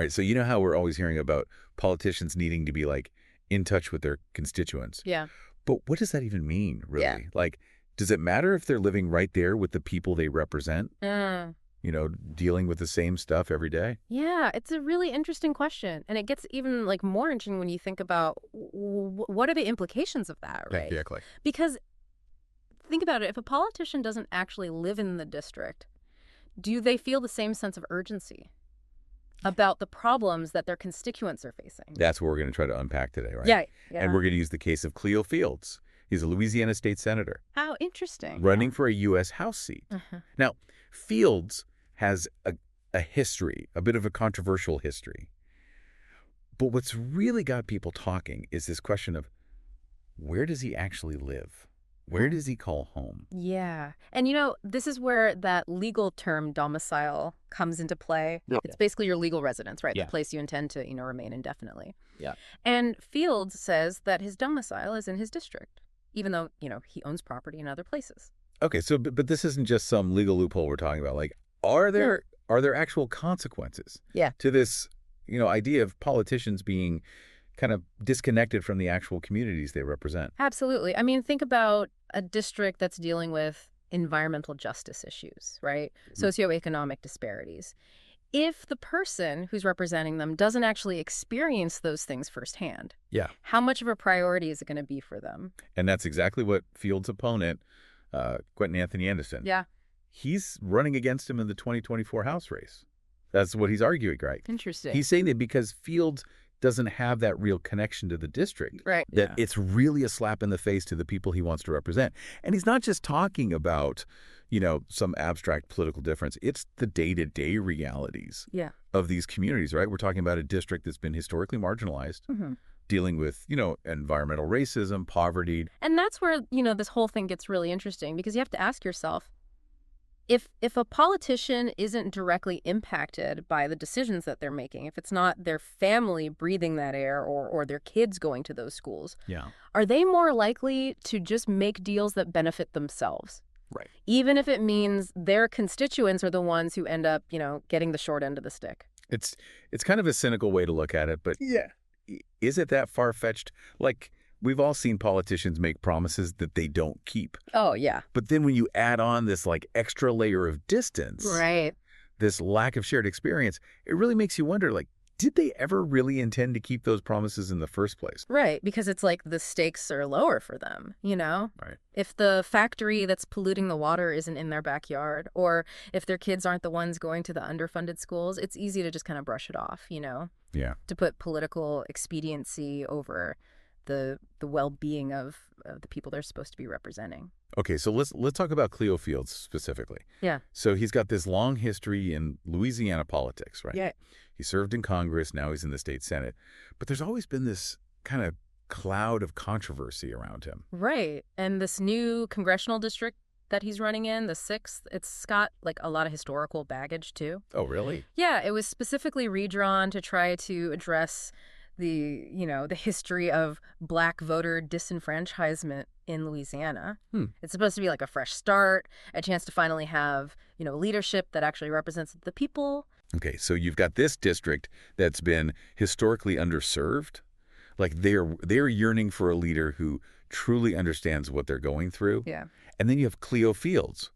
All right, so you know how we're always hearing about politicians needing to be like in touch with their constituents. Yeah. But what does that even mean, really? Yeah. Like, does it matter if they're living right there with the people they represent? Dealing with the same stuff every day? Yeah, it's a really interesting question. And it gets even like more interesting when you think about what are the implications of that, right? Exactly. Because think about it, if a politician doesn't actually live in the district, do they feel the same sense of urgency about the problems that their constituents are facing? That's what we're going to try to unpack today, right? Yeah. And we're going to use the case of Cleo Fields. He's a Louisiana state senator. How interesting. Running for a U.S. House seat. Now, Fields has a history, a bit of a controversial history. But what's really got people talking is this question of where does he actually live? Where does he call home? Yeah. And, this is where that legal term domicile comes into play. Yep. It's basically your legal residence, right? Yeah. The place you intend to, remain indefinitely. Yeah. And Fields says that his domicile is in his district, even though, he owns property in other places. Okay, so but this isn't just some legal loophole we're talking about. Like, are there actual consequences to this, idea of politicians being kind of disconnected from the actual communities they represent? Absolutely. I mean, think about a district that's dealing with environmental justice issues, right? Socioeconomic disparities. If the person who's representing them doesn't actually experience those things firsthand, how much of a priority is it going to be for them? And that's exactly what Fields' opponent, Quentin Anthony Anderson, he's running against him in the 2024 House race. That's what he's arguing, right? Interesting. He's saying that because Fields doesn't have that real connection to the district, that it's really a slap in the face to the people he wants to represent. And he's not just talking about, some abstract political difference. It's the day-to-day realities of these communities, right? We're talking about a district that's been historically marginalized, dealing with, environmental racism, poverty. And that's where, this whole thing gets really interesting, because you have to ask yourself, if a politician isn't directly impacted by the decisions that they're making, if it's not their family breathing that air or their kids going to those schools, are they more likely to just make deals that benefit themselves? Right. Even if it means their constituents are the ones who end up, getting the short end of the stick. It's kind of a cynical way to look at it, but is it that far-fetched? Like, we've all seen politicians make promises that they don't keep. Oh, yeah. But then when you add on this extra layer of distance, right, this lack of shared experience, it really makes you wonder, did they ever really intend to keep those promises in the first place? Right, because it's like the stakes are lower for them, Right. If the factory that's polluting the water isn't in their backyard, or if their kids aren't the ones going to the underfunded schools, it's easy to just kind of brush it off, Yeah. To put political expediency over the well-being of the people they're supposed to be representing. Okay, so let's talk about Cleo Fields specifically. Yeah. So he's got this long history in Louisiana politics, right? Yeah. He served in Congress, now he's in the state Senate. But there's always been this kind of cloud of controversy around him. Right. And this new congressional district that he's running in, the 6th, it's got a lot of historical baggage too. Oh, really? Yeah, it was specifically redrawn to try to address the history of Black voter disenfranchisement in Louisiana. It's supposed to be like a fresh start, a chance to finally have, leadership that actually represents the people. Okay, so you've got this district that's been historically underserved. They're yearning for a leader who truly understands what they're going through. Yeah. And then you have Cleo Fields,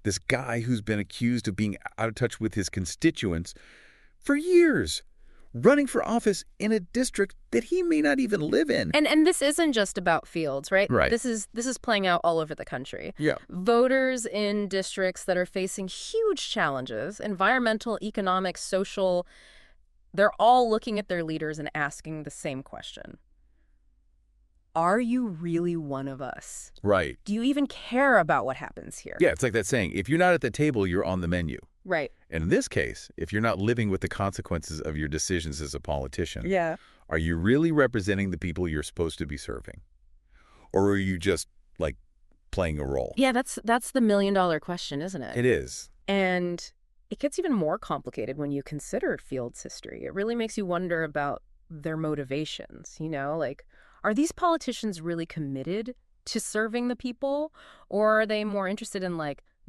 this guy who's been accused of being out of touch with his constituents for years, running for office in a district that he may not even live in. And this isn't just about Fields, right? Right. This is playing out all over the country. Yeah. Voters in districts that are facing huge challenges, environmental, economic, social, they're all looking at their leaders and asking the same question. Are you really one of us? Right. Do you even care about what happens here? Yeah, it's like that saying, if you're not at the table, you're on the menu. Right. And in this case, if you're not living with the consequences of your decisions as a politician, are you really representing the people you're supposed to be serving? Or are you just, playing a role? Yeah, that's the million-dollar question, isn't it? It is. And it gets even more complicated when you consider Fields' history. It really makes you wonder about their motivations, are these politicians really committed to serving the people? Or are they more interested in,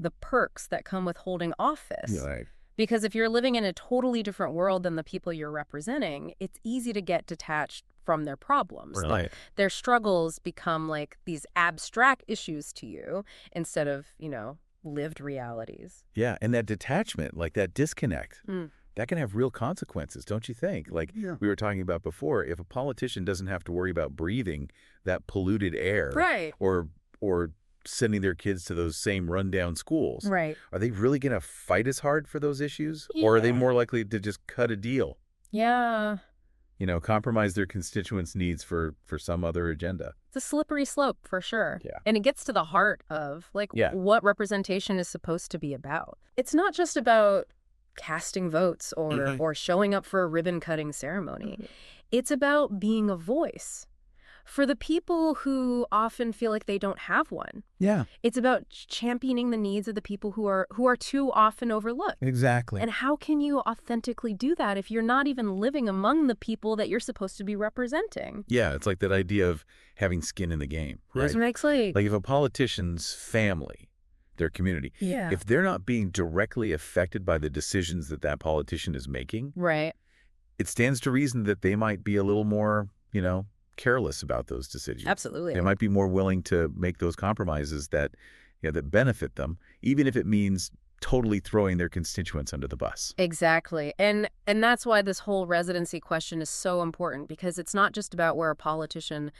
the perks that come with holding office? Right. Because if you're living in a totally different world than the people you're representing, it's easy to get detached from their problems. Right. Their struggles become like these abstract issues to you instead of, lived realities. Yeah, and that detachment, like that disconnect, that can have real consequences, don't you think? Like we were talking about before, if a politician doesn't have to worry about breathing that polluted air, right, or sending their kids to those same rundown schools, right, are they really going to fight as hard for those issues? Yeah. Or are they more likely to just cut a deal? Yeah. Compromise their constituents' needs for some other agenda? It's a slippery slope for sure. Yeah. And it gets to the heart of what representation is supposed to be about. It's not just about casting votes or showing up for a ribbon-cutting ceremony. It's about being a voice for the people who often feel like they don't have one. Yeah. It's about championing the needs of the people who are too often overlooked. Exactly. And how can you authentically do that if you're not even living among the people that you're supposed to be representing? Yeah, it's like that idea of having skin in the game, right? Exactly. Like if a politician's family, their community, if they're not being directly affected by the decisions that politician is making, right, it stands to reason that they might be a little more, careless about those decisions. Absolutely. They might be more willing to make those compromises that benefit them, even if it means totally throwing their constituents under the bus. Exactly. And that's why this whole residency question is so important, because it's not just about where a politician,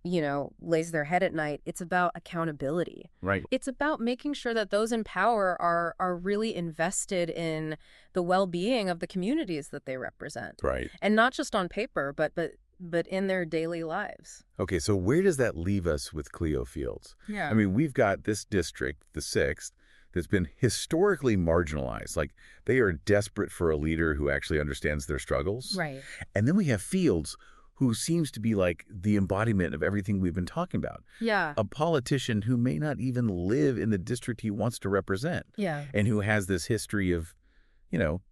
lays their head at night. It's about accountability. Right. It's about making sure that those in power are really invested in the well-being of the communities that they represent. Right. And not just on paper, but in their daily lives. Okay, so where does that leave us with Cleo Fields? Yeah. I mean, we've got this district, the 6th, that's been historically marginalized. Like, they are desperate for a leader who actually understands their struggles. Right. And then we have Fields, who seems to be like the embodiment of everything we've been talking about. Yeah. A politician who may not even live in the district he wants to represent. Yeah. And who has this history of,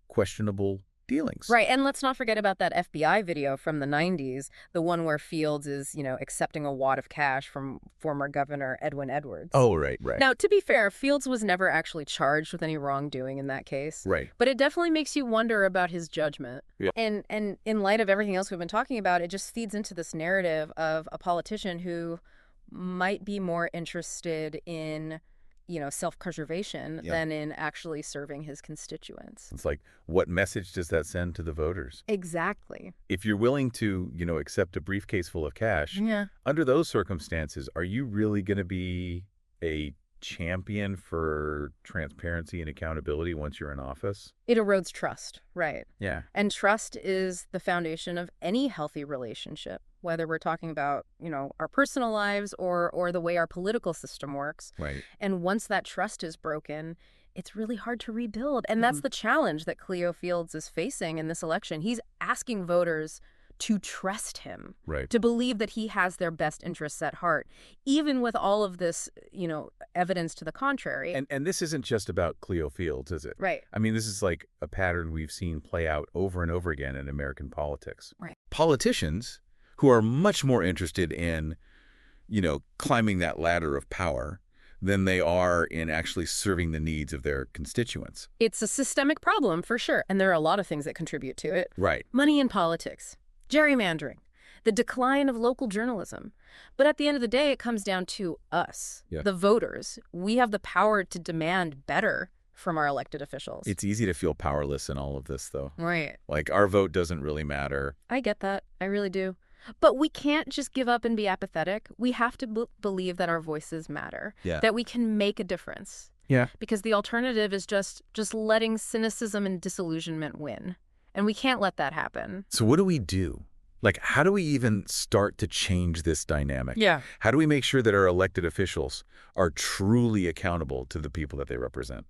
questionable dealings. Right. And let's not forget about that FBI video from the 90s, the one where Fields is, accepting a wad of cash from former Governor Edwin Edwards. Oh, right. Now, to be fair, Fields was never actually charged with any wrongdoing in that case. Right. But it definitely makes you wonder about his judgment. Yeah. And in light of everything else we've been talking about, it just feeds into this narrative of a politician who might be more interested in self-preservation than in actually serving his constituents. It's like, what message does that send to the voters? Exactly. If you're willing to, accept a briefcase full of cash, under those circumstances, are you really going to be a champion for transparency and accountability once you're in office? It erodes trust, right? Yeah. And trust is the foundation of any healthy relationship, whether we're talking about, our personal lives or the way our political system works. Right. And once that trust is broken, it's really hard to rebuild. And that's the challenge that Cleo Fields is facing in this election. He's asking voters to trust him, right, to believe that he has their best interests at heart, even with all of this, evidence to the contrary. And this isn't just about Cleo Fields, is it? Right. I mean, this is like a pattern we've seen play out over and over again in American politics. Right. Politicians who are much more interested in, climbing that ladder of power than they are in actually serving the needs of their constituents. It's a systemic problem, for sure. And there are a lot of things that contribute to it. Right. Money in politics, gerrymandering, the decline of local journalism. But at the end of the day, it comes down to us, the voters. We have the power to demand better from our elected officials. It's easy to feel powerless in all of this, though. Right. Like, our vote doesn't really matter. I get that. I really do. But we can't just give up and be apathetic. We have to believe that our voices matter, that we can make a difference. Yeah. Because the alternative is just letting cynicism and disillusionment win. And we can't let that happen. So what do we do? Like, how do we even start to change this dynamic? Yeah. How do we make sure that our elected officials are truly accountable to the people that they represent?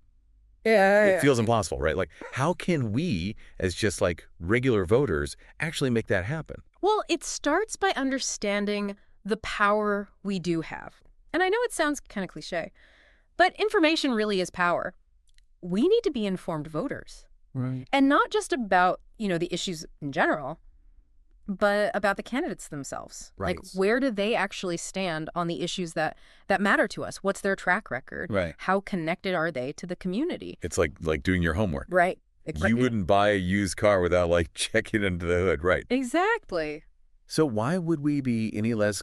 It feels impossible, right? Like, how can we, as just like regular voters, actually make that happen? Well, it starts by understanding the power we do have. And I know it sounds kind of cliche, but information really is power. We need to be informed voters. Right. And not just about, the issues in general, but about the candidates themselves. Right. Like, where do they actually stand on the issues that matter to us? What's their track record? Right. How connected are they to the community? It's like doing your homework. Right. You wouldn't buy a used car without, like, checking under the hood, right? Exactly. So why would we be any less,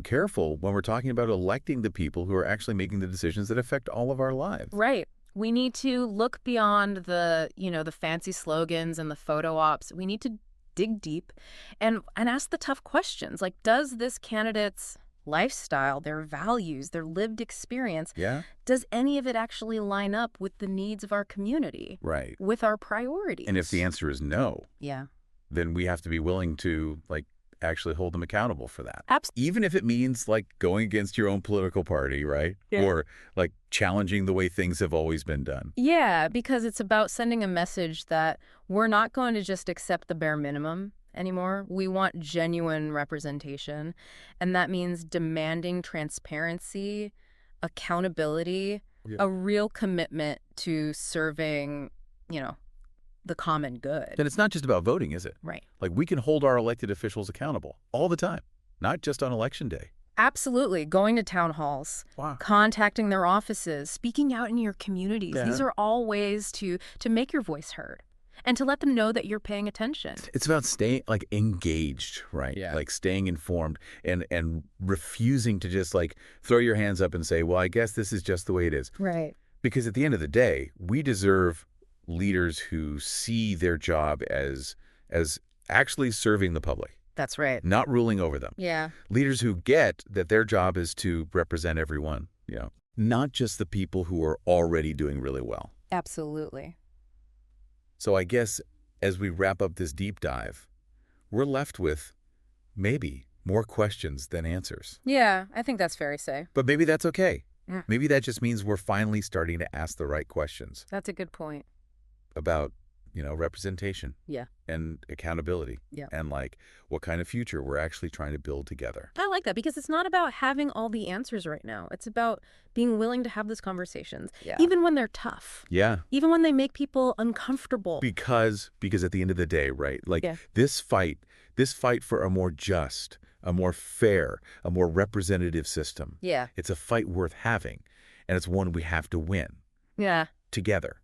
careful when we're talking about electing the people who are actually making the decisions that affect all of our lives? Right. We need to look beyond the fancy slogans and the photo ops. We need to dig deep and ask the tough questions. Like, does this candidate's lifestyle, their values, their lived experience, does any of it actually line up with the needs of our community? Right. With our priorities? And if the answer is no, then we have to be willing to, like, actually hold them accountable for that. Absolutely. Even if it means, like, going against your own political party, right? Yeah. Or, like, challenging the way things have always been done. Yeah, because it's about sending a message that we're not going to just accept the bare minimum anymore. We want genuine representation, and that means demanding transparency, accountability, a real commitment to serving, the common good. Then it's not just about voting, is it? Right. Like, we can hold our elected officials accountable all the time, not just on Election Day. Absolutely. Going to town halls, contacting their offices, speaking out in your communities. Yeah. These are all ways to make your voice heard and to let them know that you're paying attention. It's about staying, like, engaged, right? Yeah. Like, staying informed and refusing to just, like, throw your hands up and say, well, I guess this is just the way it is. Right. Because at the end of the day, we deserve leaders who see their job as actually serving the public. That's right. Not ruling over them. Yeah. Leaders who get that their job is to represent everyone, not just the people who are already doing really well. Absolutely. So I guess as we wrap up this deep dive, we're left with maybe more questions than answers. Yeah, I think that's fair to say. But maybe that's okay. Yeah. Maybe that just means we're finally starting to ask the right questions. That's a good point. About, representation. Yeah. And accountability. Yeah. And, like, what kind of future we're actually trying to build together. I like that because it's not about having all the answers right now. It's about being willing to have those conversations, even when they're tough. Yeah. Even when they make people uncomfortable. Because at the end of the day, right? Like, this fight for a more just, a more fair, a more representative system. Yeah. It's a fight worth having, and it's one we have to win. Yeah. Together.